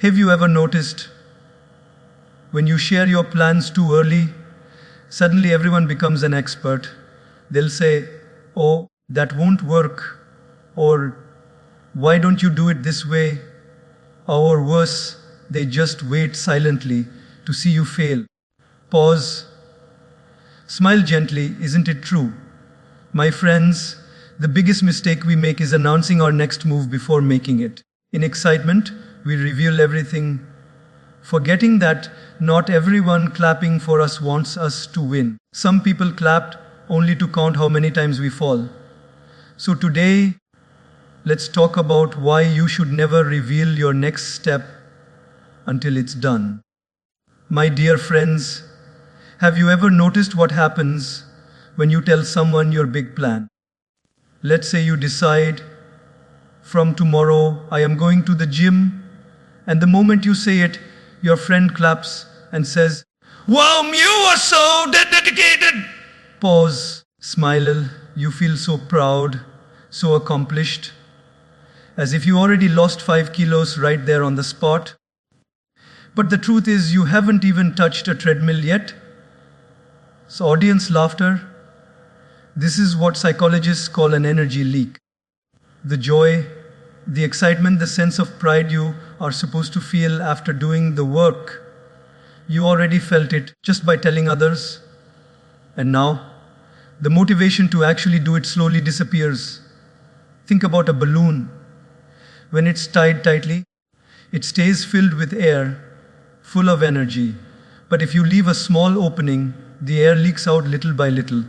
Have you ever noticed when you share your plans too early, suddenly everyone becomes an expert? They'll say, "Oh, that won't work," or "Why don't you do it this way?" Or worse, they just wait silently to see you fail. Pause. Smile gently, isn't it true? My friends, the biggest mistake we make is announcing our next move before making it. In excitement, we reveal everything, forgetting that not everyone clapping for us wants us to win. Some people clapped only to count how many times we fall. So today, let's talk about why you should never reveal your next step until it's done. My dear friends, have you ever noticed what happens when you tell someone your big plan? Let's say you decide, from tomorrow I am going to the gym, and the moment you say it, your friend claps and says, "Wow, you are so dedicated!" Pause, smile, you feel so proud, so accomplished, as if you already lost 5 kilos right there on the spot. But the truth is, you haven't even touched a treadmill yet. So audience laughter. This is what psychologists call an energy leak. The joy, the excitement, the sense of pride you are supposed to feel after doing the work, you already felt it just by telling others. And now, the motivation to actually do it slowly disappears. Think about a balloon. When it's tied tightly, it stays filled with air, full of energy. But if you leave a small opening, the air leaks out little by little.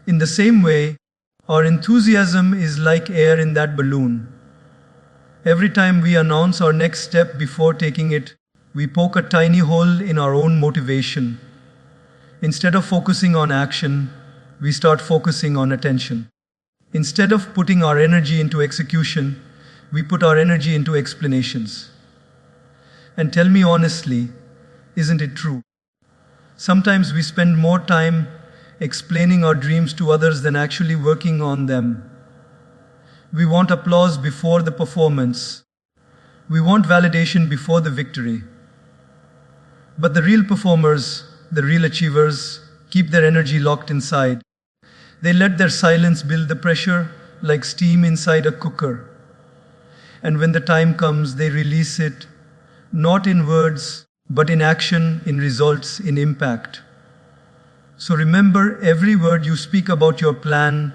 In the same way, our enthusiasm is like air in that balloon. Every time we announce our next step before taking it, we poke a tiny hole in our own motivation. Instead of focusing on action, we start focusing on attention. Instead of putting our energy into execution, we put our energy into explanations. And tell me honestly, isn't it true? Sometimes we spend more time explaining our dreams to others than actually working on them. We want applause before the performance. We want validation before the victory. But the real performers, the real achievers, keep their energy locked inside. They let their silence build the pressure like steam inside a cooker. And when the time comes, they release it, not in words, but in action, in results, in impact. So remember, every word you speak about your plan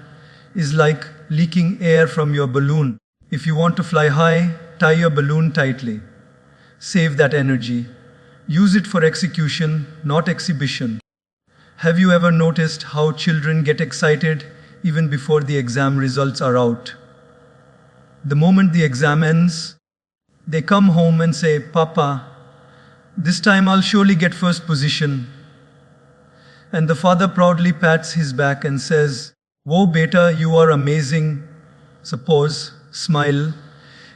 is like leaking air from your balloon. If you want to fly high, tie your balloon tightly. Save that energy. Use it for execution, not exhibition. Have you ever noticed how children get excited even before the exam results are out? The moment the exam ends, they come home and say, "Papa, this time I'll surely get first position." And the father proudly pats his back and says, "Whoa, beta, you are amazing." Suppose, smile,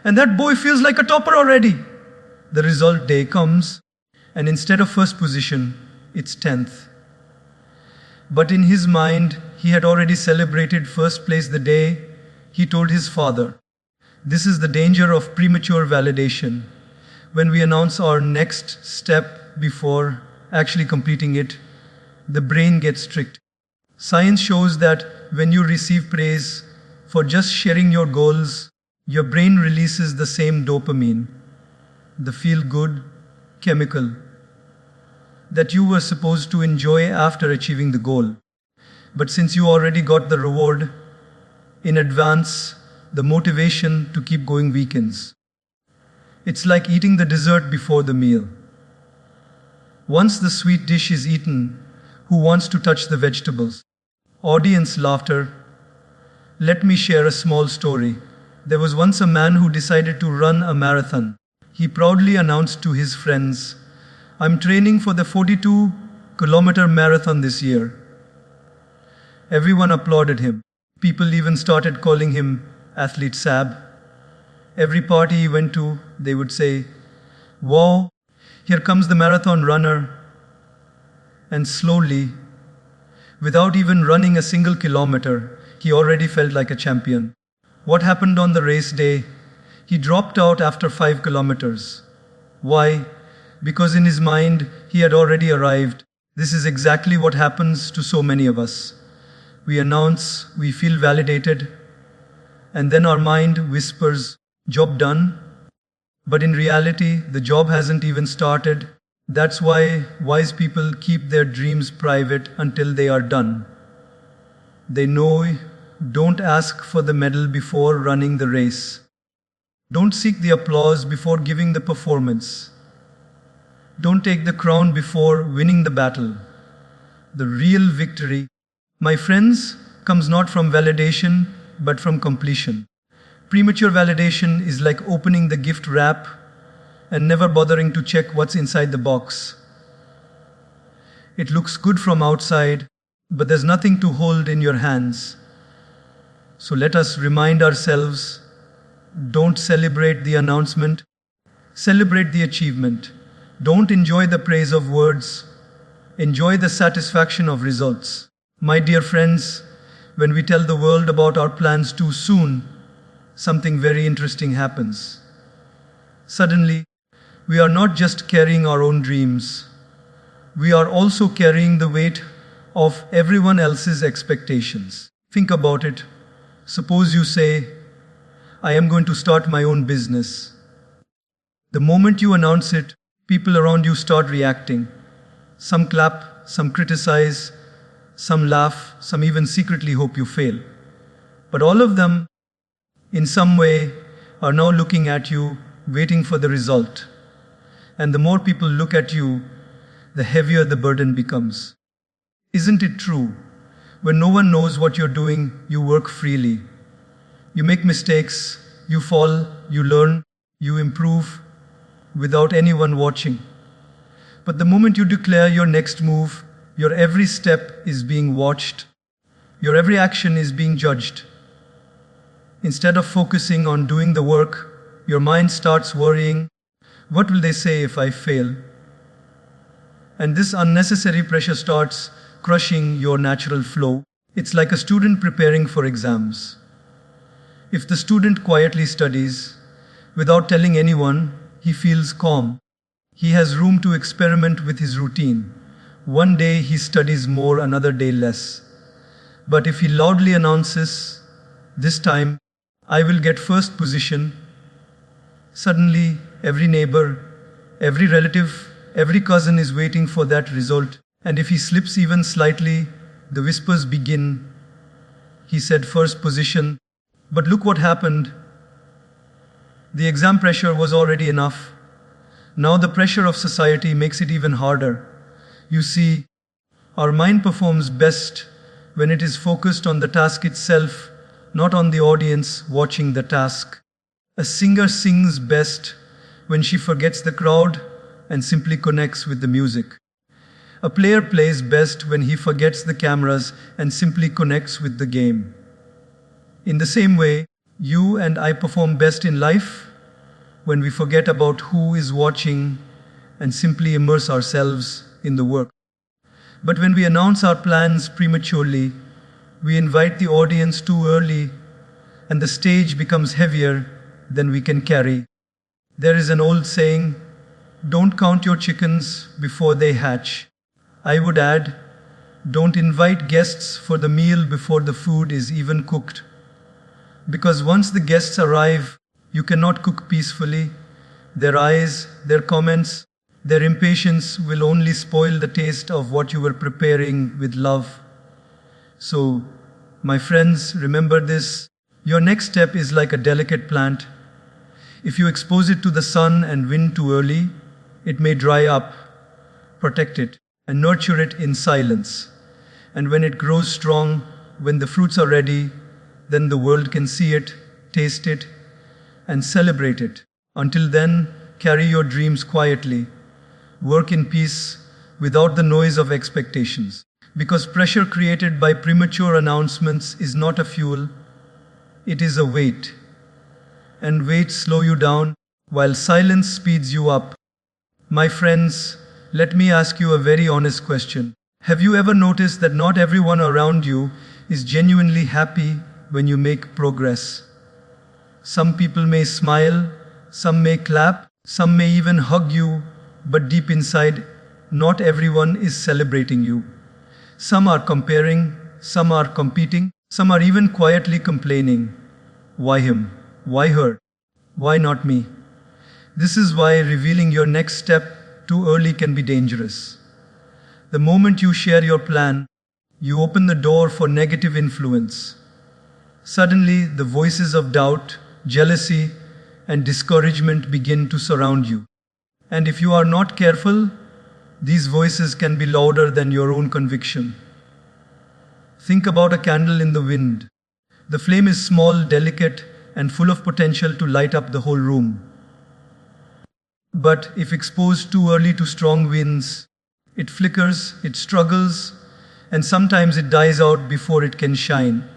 and that boy feels like a topper already. The result day comes, and instead of first position, it's 10th. But in his mind, he had already celebrated first place the day he told his father. This is the danger of premature validation. When we announce our next step before actually completing it, the brain gets strict. Science shows that when you receive praise for just sharing your goals, your brain releases the same dopamine, the feel-good chemical that you were supposed to enjoy after achieving the goal. But since you already got the reward in advance, the motivation to keep going weakens. It's like eating the dessert before the meal. Once the sweet dish is eaten, who wants to touch the vegetables? Audience laughter. Let me share a small story. There was once a man who decided to run a marathon. He proudly announced to his friends, "I'm training for the 42-kilometer marathon this year." Everyone applauded him. People even started calling him Athlete Sab. Every party he went to, they would say, "Wow, here comes the marathon runner." And slowly, without even running a single kilometer, he already felt like a champion. What happened on the race day? He dropped out after 5 kilometers. Why? Because in his mind, he had already arrived. This is exactly what happens to so many of us. We announce, we feel validated, and then our mind whispers, "Job done?" But in reality, the job hasn't even started. That's why wise people keep their dreams private until they are done. They know, don't ask for the medal before running the race. Don't seek the applause before giving the performance. Don't take the crown before winning the battle. The real victory, my friends, comes not from validation, but from completion. Premature validation is like opening the gift wrap and never bothering to check what's inside the box. It looks good from outside, but there's nothing to hold in your hands. So let us remind ourselves, don't celebrate the announcement, celebrate the achievement. Don't enjoy the praise of words, enjoy the satisfaction of results. My dear friends, when we tell the world about our plans too soon, something very interesting happens. Suddenly, we are not just carrying our own dreams, we are also carrying the weight of everyone else's expectations. Think about it. Suppose you say, "I am going to start my own business." The moment you announce it, people around you start reacting. Some clap, some criticize, some laugh, some even secretly hope you fail. But all of them, in some way, are now looking at you, waiting for the result. And the more people look at you, the heavier the burden becomes. Isn't it true? When no one knows what you're doing, you work freely. You make mistakes, you fall, you learn, you improve, without anyone watching. But the moment you declare your next move, your every step is being watched, your every action is being judged. Instead of focusing on doing the work, your mind starts worrying, what will they say if I fail? And this unnecessary pressure starts crushing your natural flow. It's like a student preparing for exams. If the student quietly studies, without telling anyone, he feels calm. He has room to experiment with his routine. One day he studies more, another day less. But if he loudly announces, "This time I will get first position," suddenly every neighbor, every relative, every cousin is waiting for that result. And if he slips even slightly, the whispers begin. He said first position, but look what happened. The exam pressure was already enough. Now the pressure of society makes it even harder. You see, our mind performs best when it is focused on the task itself, not on the audience watching the task. A singer sings best when she forgets the crowd and simply connects with the music. A player plays best when he forgets the cameras and simply connects with the game. In the same way, you and I perform best in life when we forget about who is watching and simply immerse ourselves in the work. But when we announce our plans prematurely, we invite the audience too early, and the stage becomes heavier than we can carry. There is an old saying, "Don't count your chickens before they hatch." I would add, don't invite guests for the meal before the food is even cooked. Because once the guests arrive, you cannot cook peacefully. Their eyes, their comments, their impatience will only spoil the taste of what you were preparing with love. So, my friends, remember this. Your next step is like a delicate plant. If you expose it to the sun and wind too early, it may dry up. Protect it and nurture it in silence. And when it grows strong, when the fruits are ready, then the world can see it, taste it, and celebrate it. Until then, carry your dreams quietly. Work in peace without the noise of expectations. Because pressure created by premature announcements is not a fuel, it is a weight. And weights slow you down, while silence speeds you up. My friends, let me ask you a very honest question. Have you ever noticed that not everyone around you is genuinely happy when you make progress? Some people may smile, some may clap, Some may even hug you, but deep inside, not everyone is celebrating you. Some are comparing, some are competing, some are even quietly complaining. Why him? Why her? Why not me? This is why revealing your next step too early can be dangerous. The moment you share your plan, you open the door for negative influence. Suddenly, the voices of doubt, jealousy, and discouragement begin to surround you. And if you are not careful, these voices can be louder than your own conviction. Think about a candle in the wind. The flame is small, delicate, and full of potential to light up the whole room. But if exposed too early to strong winds, it flickers, it struggles, and sometimes it dies out before it can shine.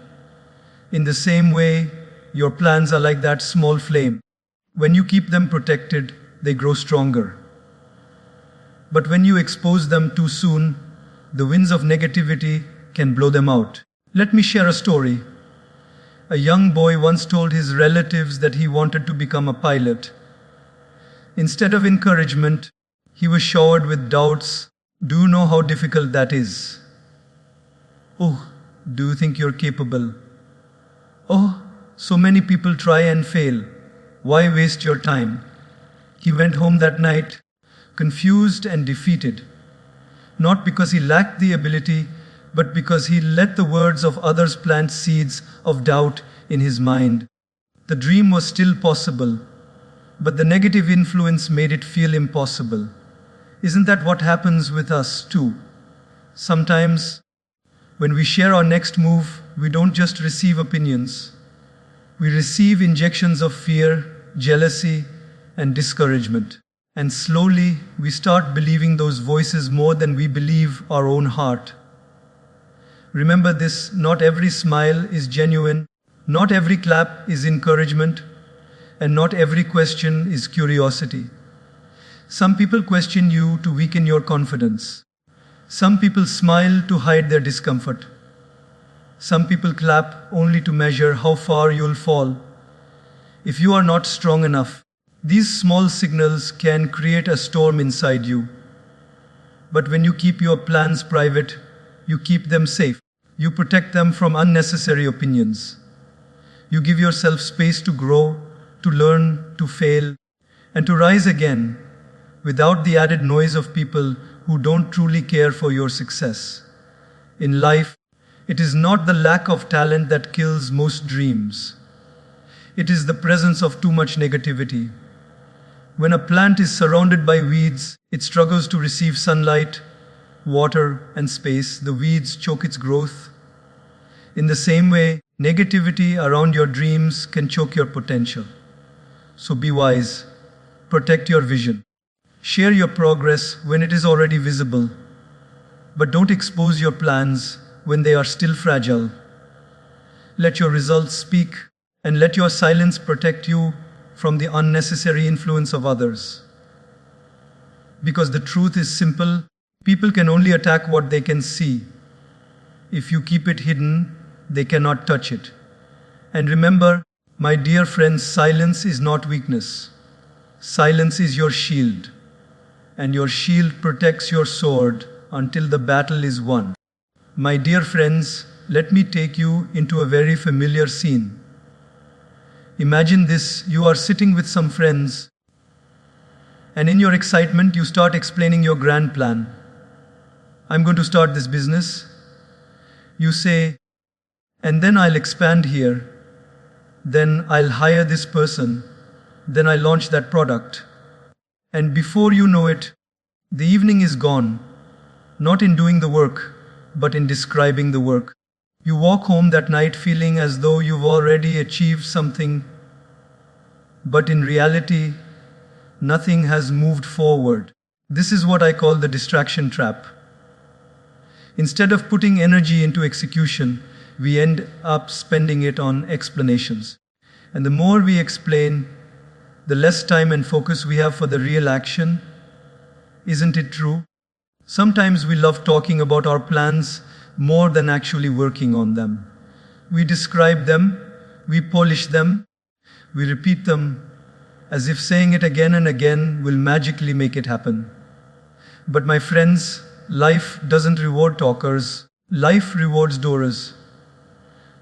In the same way, your plans are like that small flame. When you keep them protected, they grow stronger. But when you expose them too soon, the winds of negativity can blow them out. Let me share a story. A young boy once told his relatives that he wanted to become a pilot. Instead of encouragement, he was showered with doubts. Do you know how difficult that is? Oh, do you think you're capable? Oh, so many people try and fail. Why waste your time? He went home that night, confused and defeated. Not because he lacked the ability, but because he let the words of others plant seeds of doubt in his mind. The dream was still possible, but the negative influence made it feel impossible. Isn't that what happens with us too? Sometimes, when we share our next move, we don't just receive opinions. We receive injections of fear, jealousy, and discouragement. And slowly, we start believing those voices more than we believe our own heart. Remember this, not every smile is genuine, not every clap is encouragement, and not every question is curiosity. Some people question you to weaken your confidence. Some people smile to hide their discomfort. Some people clap only to measure how far you'll fall. If you are not strong enough, these small signals can create a storm inside you. But when you keep your plans private, you keep them safe. You protect them from unnecessary opinions. You give yourself space to grow, to learn, to fail, and to rise again without the added noise of people who don't truly care for your success. In life, it is not the lack of talent that kills most dreams. It is the presence of too much negativity. When a plant is surrounded by weeds, it struggles to receive sunlight, water, and space. The weeds choke its growth. In the same way, negativity around your dreams can choke your potential. So be wise. Protect your vision. Share your progress when it is already visible. But don't expose your plans when they are still fragile. Let your results speak, and let your silence protect you from the unnecessary influence of others. Because the truth is simple, people can only attack what they can see. If you keep it hidden, they cannot touch it. And remember, my dear friends, silence is not weakness. Silence is your shield. And your shield protects your sword until the battle is won. My dear friends, let me take you into a very familiar scene. Imagine this, you are sitting with some friends, and in your excitement, you start explaining your grand plan. I'm going to start this business. You say, and then I'll expand here. Then I'll hire this person. Then I launch that product. And before you know it, the evening is gone, not in doing the work, but in describing the work. You walk home that night feeling as though you've already achieved something, but in reality, nothing has moved forward. This is what I call the distraction trap. Instead of putting energy into execution, we end up spending it on explanations. And the more we explain, the less time and focus we have for the real action. Isn't it true? Sometimes we love talking about our plans more than actually working on them. We describe them, we polish them, we repeat them, as if saying it again and again will magically make it happen. But my friends, life doesn't reward talkers, life rewards doers.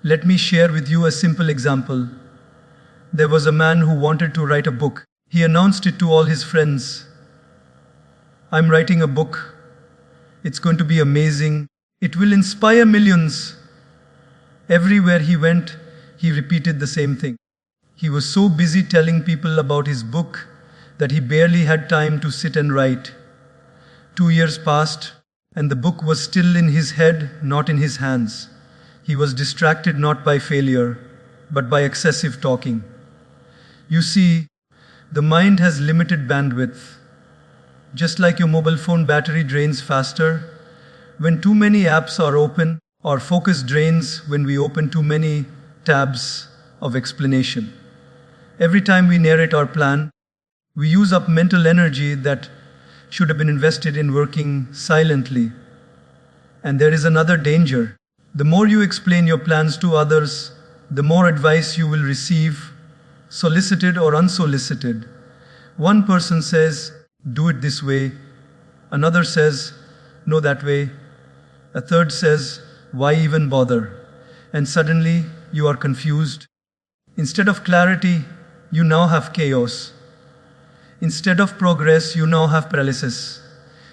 Let me share with you a simple example. There was a man who wanted to write a book. He announced it to all his friends. I'm writing a book. It's going to be amazing. It will inspire millions. Everywhere he went, he repeated the same thing. He was so busy telling people about his book that he barely had time to sit and write. 2 years passed, and the book was still in his head, not in his hands. He was distracted not by failure, but by excessive talking. You see, the mind has limited bandwidth. Just like your mobile phone battery drains faster when too many apps are open, or focus drains when we open too many tabs of explanation. Every time we narrate our plan, we use up mental energy that should have been invested in working silently. And there is another danger. The more you explain your plans to others, the more advice you will receive, solicited or unsolicited. One person says, do it this way. Another says, no, that way. A third says, why even bother? And suddenly you are confused. Instead of clarity, you now have chaos. Instead of progress, you now have paralysis.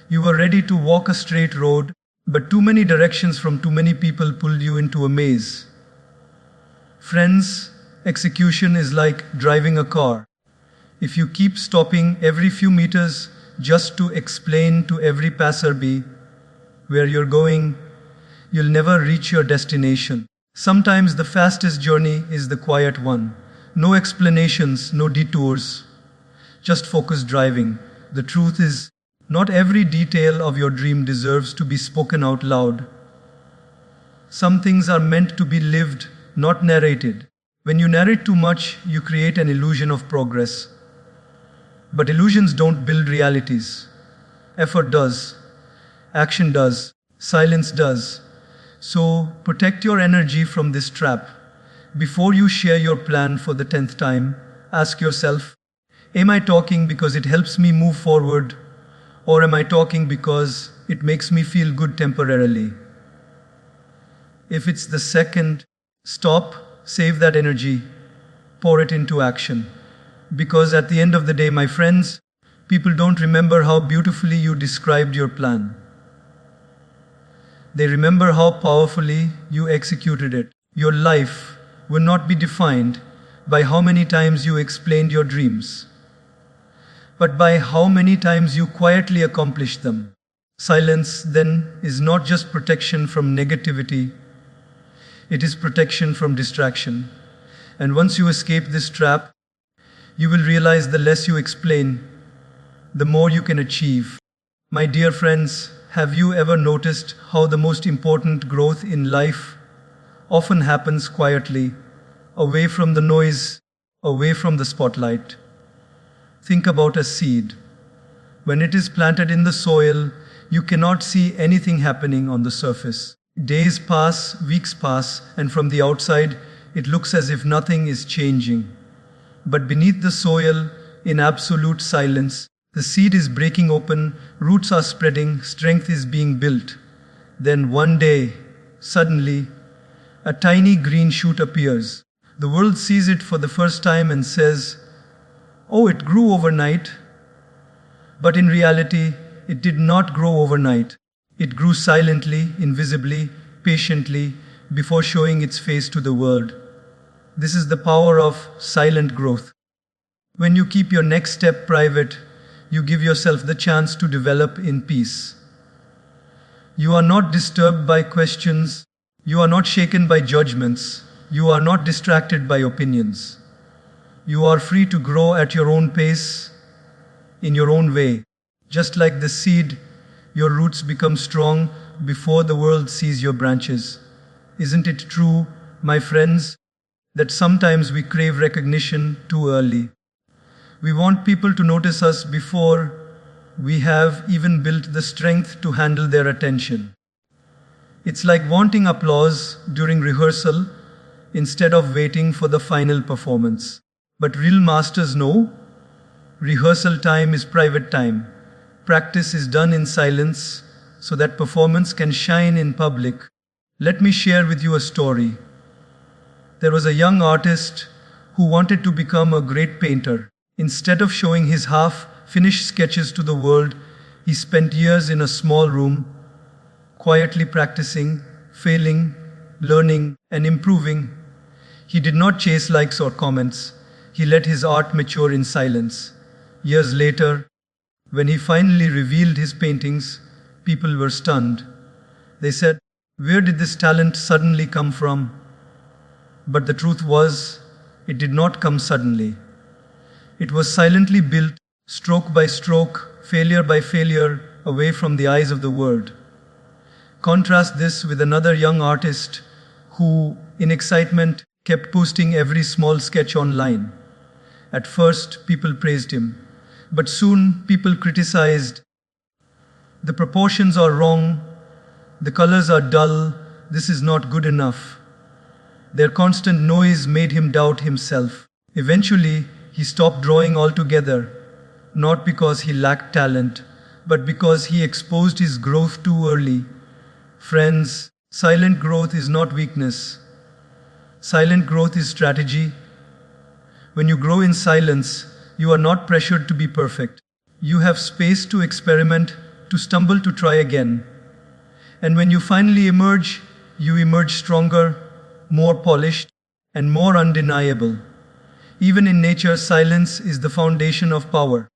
You were ready to walk a straight road, but too many directions from too many people pulled you into a maze. Friends, execution is like driving a car. If you keep stopping every few meters just to explain to every passerby where you're going, you'll never reach your destination. Sometimes the fastest journey is the quiet one. No explanations, no detours, just focused driving. The truth is, not every detail of your dream deserves to be spoken out loud. Some things are meant to be lived, not narrated. When you narrate too much, you create an illusion of progress. But illusions don't build realities. Effort does. Action does. Silence does. So protect your energy from this trap. Before you share your plan for the 10th time, ask yourself, am I talking because it helps me move forward, or am I talking because it makes me feel good temporarily? If it's the second, stop, save that energy, pour it into action. Because at the end of the day, my friends, people don't remember how beautifully you described your plan. They remember how powerfully you executed it. Your life will not be defined by how many times you explained your dreams, but by how many times you quietly accomplished them. Silence, then, is not just protection from negativity, it is protection from distraction. And once you escape this trap, you will realize the less you explain, the more you can achieve. My dear friends, have you ever noticed how the most important growth in life often happens quietly, away from the noise, away from the spotlight? Think about a seed. When it is planted in the soil, you cannot see anything happening on the surface. Days pass, weeks pass, and from the outside, it looks as if nothing is changing. But beneath the soil, in absolute silence, the seed is breaking open, roots are spreading, strength is being built. Then one day, suddenly, a tiny green shoot appears. The world sees it for the first time and says, oh, it grew overnight. But in reality, it did not grow overnight. It grew silently, invisibly, patiently, before showing its face to the world. This is the power of silent growth. When you keep your next step private, you give yourself the chance to develop in peace. You are not disturbed by questions. You are not shaken by judgments. You are not distracted by opinions. You are free to grow at your own pace, in your own way. Just like the seed, your roots become strong before the world sees your branches. Isn't it true, my friends, that sometimes we crave recognition too early? We want people to notice us before we have even built the strength to handle their attention. It's like wanting applause during rehearsal instead of waiting for the final performance. But real masters know Rehearsal time is private time. Practice is done in silence so that performance can shine in public. Let me share with you a story. There was a young artist who wanted to become a great painter. Instead of showing his half-finished sketches to the world, he spent years in a small room, quietly practicing, failing, learning, and improving. He did not chase likes or comments. He let his art mature in silence. Years later, when he finally revealed his paintings, people were stunned. They said, "Where did this talent suddenly come from?" But the truth was, it did not come suddenly. It was silently built, stroke by stroke, failure by failure, away from the eyes of the world. Contrast this with another young artist who, in excitement, kept posting every small sketch online. At first, people praised him, but soon people criticized. The proportions are wrong, the colors are dull, this is not good enough. Their constant noise made him doubt himself. Eventually, he stopped drawing altogether, not because he lacked talent, but because he exposed his growth too early. Friends, silent growth is not weakness. Silent growth is strategy. When you grow in silence, you are not pressured to be perfect. You have space to experiment, to stumble, to try again. And when you finally emerge, you emerge stronger, more polished, and more undeniable. Even in nature, silence is the foundation of power.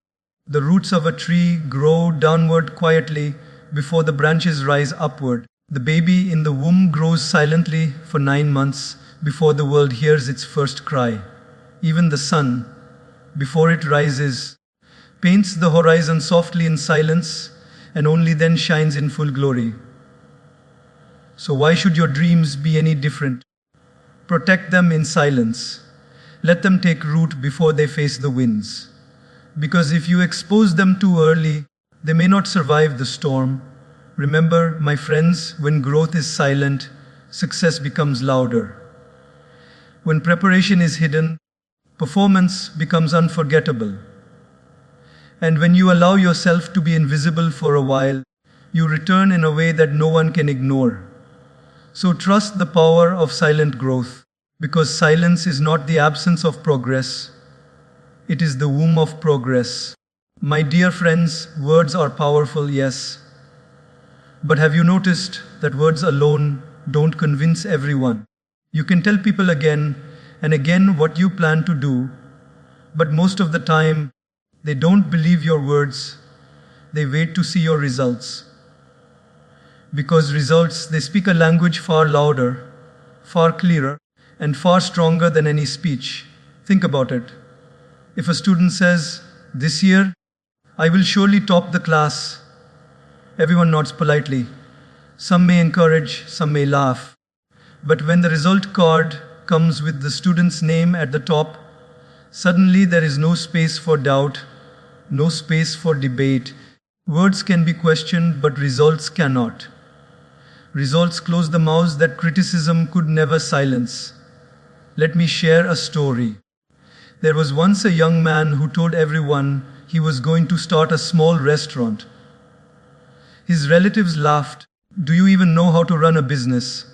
The roots of a tree grow downward quietly before the branches rise upward. The baby in the womb grows silently for 9 months before the world hears its first cry. Even the sun, before it rises, paints the horizon softly in silence and only then shines in full glory. So why should your dreams be any different? Protect them in silence. Let them take root before they face the winds. Because if you expose them too early, they may not survive the storm. Remember, my friends, when growth is silent, success becomes louder. When preparation is hidden, performance becomes unforgettable. And when you allow yourself to be invisible for a while, you return in a way that no one can ignore. So trust the power of silent growth, because silence is not the absence of progress, it is the womb of progress. My dear friends, words are powerful, yes. But have you noticed that words alone don't convince everyone? You can tell people again and again what you plan to do, but most of the time, they don't believe your words. They wait to see your results. Because results, they speak a language far louder, far clearer, and far stronger than any speech. Think about it. If a student says, "This year, I will surely top the class," everyone nods politely. Some may encourage, some may laugh. But when the result card comes with the student's name at the top, suddenly there is no space for doubt, no space for debate. Words can be questioned, but results cannot. Results close the mouths that criticism could never silence. Let me share a story. There was once a young man who told everyone he was going to start a small restaurant. His relatives laughed. "Do you even know how to run a business?"